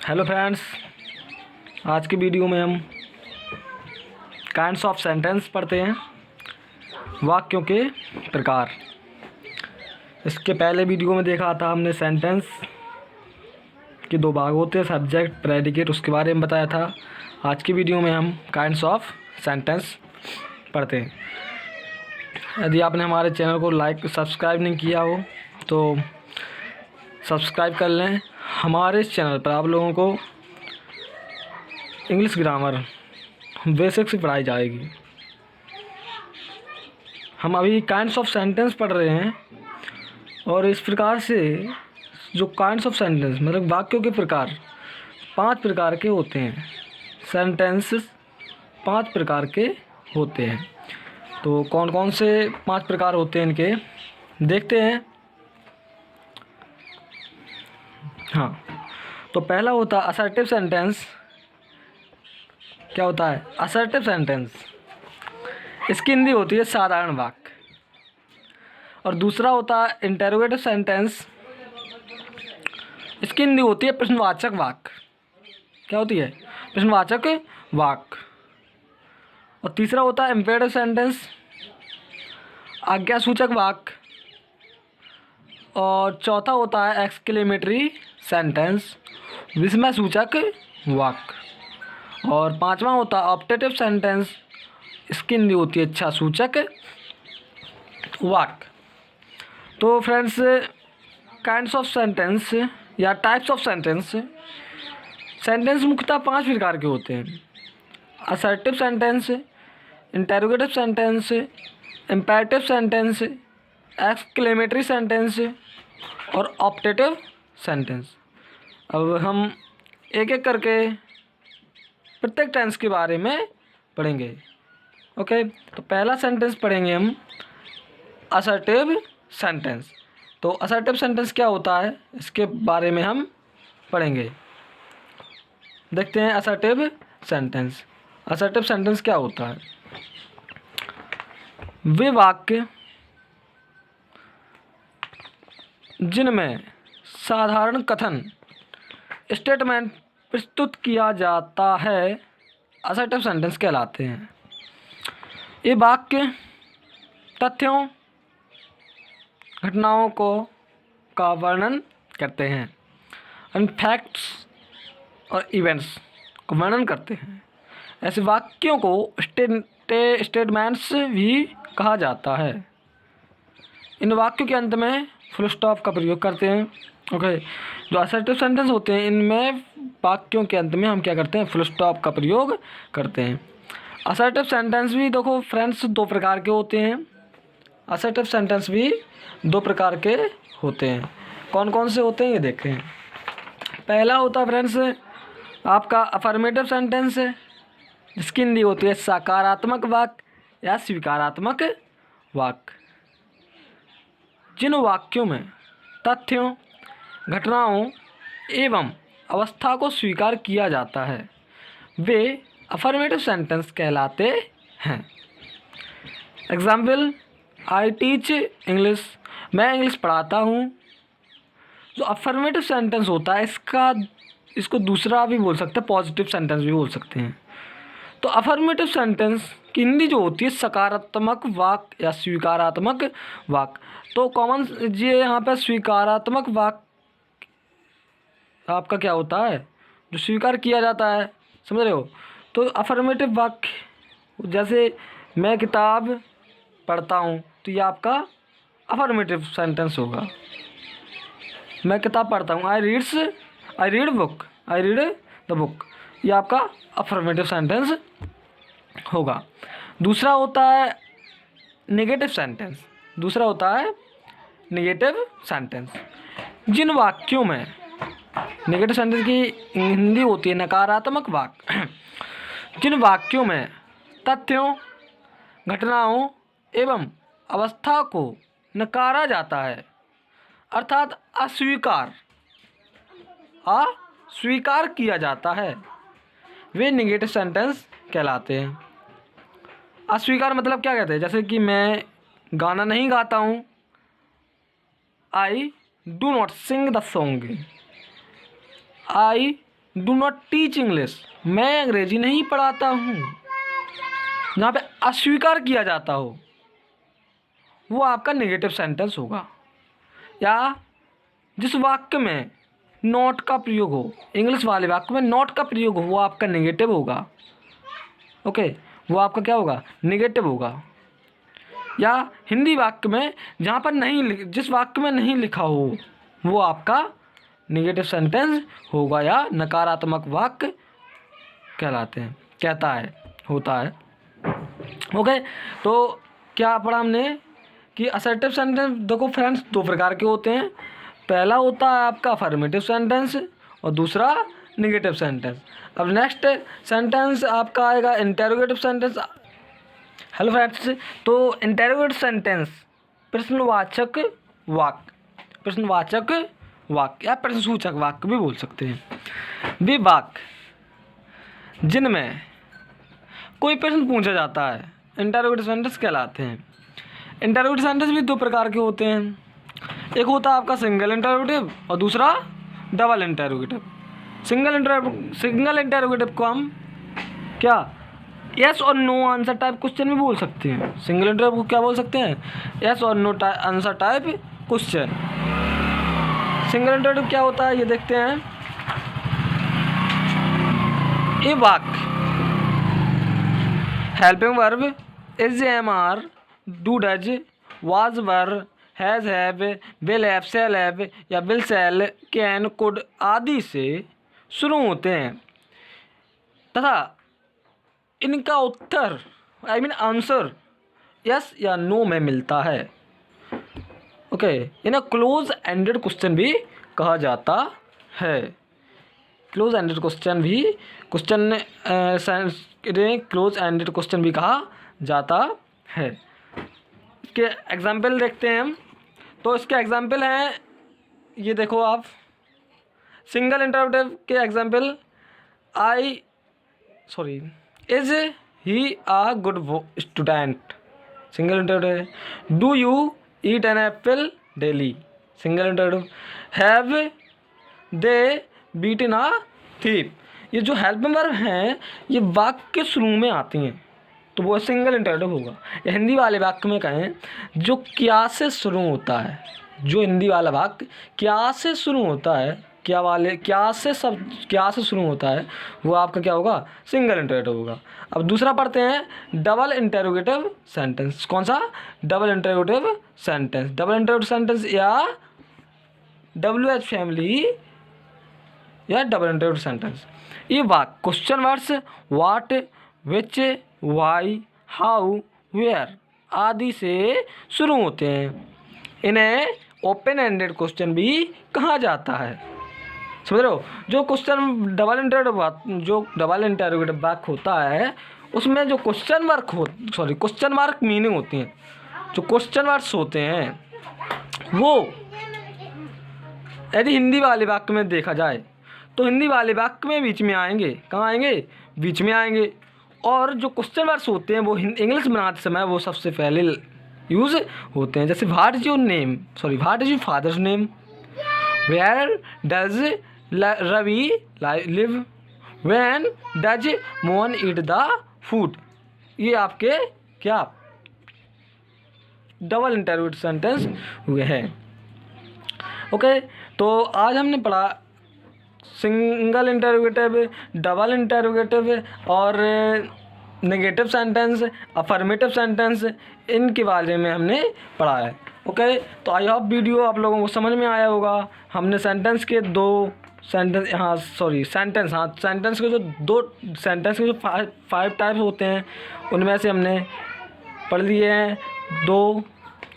Hello friends, आज की video में हम काइंड्स ऑफ सेंटेंस पढ़ते हैं, वाक्यों के प्रकार। इसके पहले वीडियो में देखा था हमने सेंटेंस के दो भाग होते हैं, सब्जेक्ट प्रेडिकेट, उसके बारे में बताया था। आज की वीडियो में हम काइंड्स ऑफ सेंटेंस पढ़ते हैं। यदि आपने हमारे चैनल को लाइक सब्सक्राइब नहीं किया हो तो सब्सक्राइब कर लें। हमारे इस चैनल पर आप लोगों को इंग्लिश ग्रामर बेसिक से पढ़ाई जाएगी। हम अभी काइंड्स ऑफ सेंटेंस पढ़ रहे हैं और इस प्रकार से जो काइंड्स ऑफ सेंटेंस मतलब वाक्यों के प्रकार 5 प्रकार के होते हैं। सेंटेंसेस 5 प्रकार के होते हैं। तो कौन कौन से 5 प्रकार होते हैं इनके देखते हैं। हाँ, तो पहला होता है असर्टिव सेंटेंस। क्या होता है असर्टिव सेंटेंस? इसकी हिंदी होती है साधारण वाक्य। और दूसरा होता है इंटरोगेटिव सेंटेंस। इसकी हिंदी होती है प्रश्नवाचक वाक्य। क्या होती है? प्रश्नवाचक वाक्य। और तीसरा होता है इम्पेरेटिव सेंटेंस, आज्ञासूचक वाक्य। और चौथा होता है एक्सक्लेमेटरी सेंटेंस, विस्मयसूचक वाक्य। और पांचवा होता है ऑप्टेटिव सेंटेंस। इसकी हिंदी होती है इच्छासूचक वाक्य। तो फ्रेंड्स, काइंड्स ऑफ सेंटेंस या टाइप्स ऑफ सेंटेंस, सेंटेंस मुख्यतः 5 प्रकार के होते हैं। Assertive sentence, interrogative sentence, imperative sentence, exclamatory sentence और ऑप्टेटिव सेंटेंस। अब हम एक एक करके प्रत्येक टेंस के बारे में पढ़ेंगे। ओके, तो पहला सेंटेंस पढ़ेंगे हम असर्टिव सेंटेंस। तो असर्टिव सेंटेंस क्या होता है इसके बारे में हम पढ़ेंगे। देखते हैं असर्टिव सेंटेंस। असर्टिव सेंटेंस क्या होता है? वे वाक्य जिनमें साधारण कथन स्टेटमेंट प्रस्तुत किया जाता है असर्टिव सेंटेंस कहलाते हैं। ये वाक्य तथ्यों घटनाओं का वर्णन करते हैं। फैक्ट्स और इवेंट्स का वर्णन करते हैं। ऐसे वाक्यों को स्टेटमेंट्स भी कहा जाता है। इन वाक्यों के अंत में फुल स्टॉप का प्रयोग करते हैं। ओके, जो असर्टिव सेंटेंस होते हैं इनमें वाक्यों के अंत में हम क्या करते हैं? फुल स्टॉप का प्रयोग करते हैं। असर्टिव सेंटेंस भी देखो फ्रेंड्स 2 प्रकार के होते हैं। असर्टिव सेंटेंस भी 2 प्रकार के होते हैं। कौन कौन से होते हैं ये देखते हैं। पहला होता है फ्रेंड्स आपका अफर्मेटिव सेंटेंस, जिसकी हिंदी होती है सकारात्मक वाक्य या स्वीकारात्मक वाक्य। जिन वाक्यों में तथ्यों घटनाओं एवं अवस्था को स्वीकार किया जाता है वे अफर्मेटिव सेंटेंस कहलाते हैं। एग्जाम्पल, आई टीच इंग्लिश, मैं इंग्लिश पढ़ाता हूँ। जो अफर्मेटिव सेंटेंस होता है इसको दूसरा भी बोल सकते हैं, पॉजिटिव सेंटेंस भी बोल सकते हैं। तो अफर्मेटिव सेंटेंस की हिंदी जो होती है सकारात्मक वाक्य या स्वीकारात्मक वाक्य। तो कॉमन ये यहाँ पे स्वीकारात्मक वाक्य आपका क्या होता है? जो स्वीकार किया जाता है, समझ रहे हो? तो अफर्मेटिव वाक्य जैसे मैं किताब पढ़ता हूँ, तो ये आपका अफर्मेटिव सेंटेंस होगा। मैं किताब पढ़ता हूँ, आई रीड द बुक, ये आपका अफर्मेटिव सेंटेंस होगा। दूसरा होता है नेगेटिव सेंटेंस। जिन वाक्यों में नेगेटिव सेंटेंस की हिंदी होती है नकारात्मक वाक्य। जिन वाक्यों में तथ्यों घटनाओं एवं अवस्था को नकारा जाता है, अर्थात अस्वीकार किया जाता है, वे नेगेटिव सेंटेंस कहलाते हैं। अस्वीकार मतलब क्या कहते हैं? जैसे कि मैं गाना नहीं गाता हूँ, I do not sing the song. I do not teach English, मैं अंग्रेजी नहीं पढ़ाता हूँ, जहाँ पे अस्वीकार किया जाता हो, वो आपका नेगेटिव सेंटेंस होगा। या जिस वाक्य में नॉट का प्रयोग हो, इंग्लिश वाले वाक्य में नॉट का प्रयोग हो, वो आपका नेगेटिव होगा। ओके, वो आपका क्या होगा? नेगेटिव होगा। या हिंदी वाक्य में जहाँ पर नहीं, जिस वाक्य में नहीं लिखा हो, वो आपका नेगेटिव सेंटेंस होगा या नकारात्मक वाक्य कहलाते हैं, कहता है, होता है। ओके, तो क्या पढ़ा हमने कि असर्टिव सेंटेंस देखो फ्रेंड्स दो प्रकार के होते हैं। पहला होता है आपका अफर्मेटिव सेंटेंस और दूसरा नेगेटिव सेंटेंस। अब नेक्स्ट सेंटेंस आपका आएगा इंटेरोगेटिव सेंटेंस। हेलो फ्रेंड्स, तो इंटेरोगेटिव सेंटेंस प्रश्नवाचक वाक्य, प्रश्नवाचक वाक्य या प्रश्नसूचक वाक्य भी बोल सकते हैं। वे वाक्य जिनमें कोई प्रश्न पूछा जाता है इंटेरोगेटिव सेंटेंस कहलाते हैं। इंटेरोगेटिव सेंटेंस भी दो प्रकार के होते हैं, एक होता है आपका सिंगल इंटेरोगेटिव और दूसरा डबल इंटेरोगेटिव। सिंगल इंटेरोगेटिव को हम क्या यस और नो आंसर टाइप क्वेश्चन भी बोल सकते हैं। सिंगल इंटेरोगेटिव को क्या बोल सकते हैं? यस और no answer type question. Single interrogative क्या होता है ये देखते हैं। ये वाक्य helping verb is, am are, do does, was were, has have, will have, shall have या विल शैल, कैन, कुड आदि से शुरू होते हैं तथा इनका उत्तर आंसर यस या नो में मिलता है। ओके, इन्हें क्लोज एंडेड क्वेश्चन भी कहा जाता है। क्लोज एंडेड क्वेश्चन भी क्लोज एंडेड क्वेश्चन भी कहा जाता है। इसके एग्जाम्पल देखते हैं हम। तो इसके एग्जाम्पल हैं, ये देखो आप, सिंगल इंटरोगेटिव के example is he a good student. Single interrogative do you eat an apple daily. Single interrogative have they beaten a thief. ये जो हेल्पिंग वर्ब हैं ये वाक्य के शुरू में आती हैं तो वो सिंगल इंटरोगेटिव होगा। या हिंदी वाले वाक्य में कहें जो क्या से शुरू होता है, जो हिंदी वाला वाक्य क्या से शुरू होता है, क्या से शुरू होता है, वो आपका क्या होगा? सिंगल इंटरोगेटिव होगा। अब दूसरा पढ़ते हैं डबल इंटरोगेटिव सेंटेंस। कौन सा? Double interrogative sentence. Double interrogative sentence या WH फैमिली या डबल इंटरोगेटिव सेंटेंस। ये वाक्य question words what, which, why, how, where आदि से शुरू होते हैं। इन्हें ओपन एंडेड क्वेश्चन भी कहा जाता है। समझ रहे हो? जो क्वेश्चन डबल इंटरोगेटिव वाक्य होता है उसमें जो क्वेश्चन मार्क मीनिंग होती हैं, जो क्वेश्चन वर्ड्स होते हैं वो यदि हिंदी वाले वाक्य में देखा जाए तो हिंदी वाले वाक्य में बीच में आएंगे। कहाँ आएंगे? बीच में आएंगे। और जो क्वेश्चन वर्ड्स होते हैं वो इंग्लिश बनाते समय वो सबसे पहले यूज़ होते हैं। जैसे what is your father's name, where does Ravi live, when does Mohan eat the food. ये आपके क्या डबल इंटरोगेटिव सेंटेंस हुए हैं। ओके, तो आज हमने पढ़ा सिंगल इंटरोगेटिव, डबल इंटरोगेटिव और नेगेटिव सेंटेंस, अफर्मेटिव सेंटेंस, इनके बारे में हमने पढ़ा है। ओके, तो आई होप वीडियो आप लोगों को समझ में आया होगा। हमने सेंटेंस के सेंटेंस के जो 5 टाइप्स होते हैं उनमें से हमने पढ़ लिए हैं 2।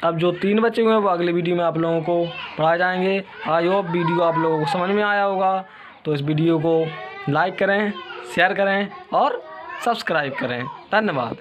अब जो 3 बचे हुए हैं वो अगले वीडियो में आप लोगों को पढ़ाए जाएंगे। आई होप वीडियो आप लोगों को समझ में आया होगा। तो इस वीडियो को लाइक करें, शेयर करें और सब्सक्राइब करें। धन्यवाद।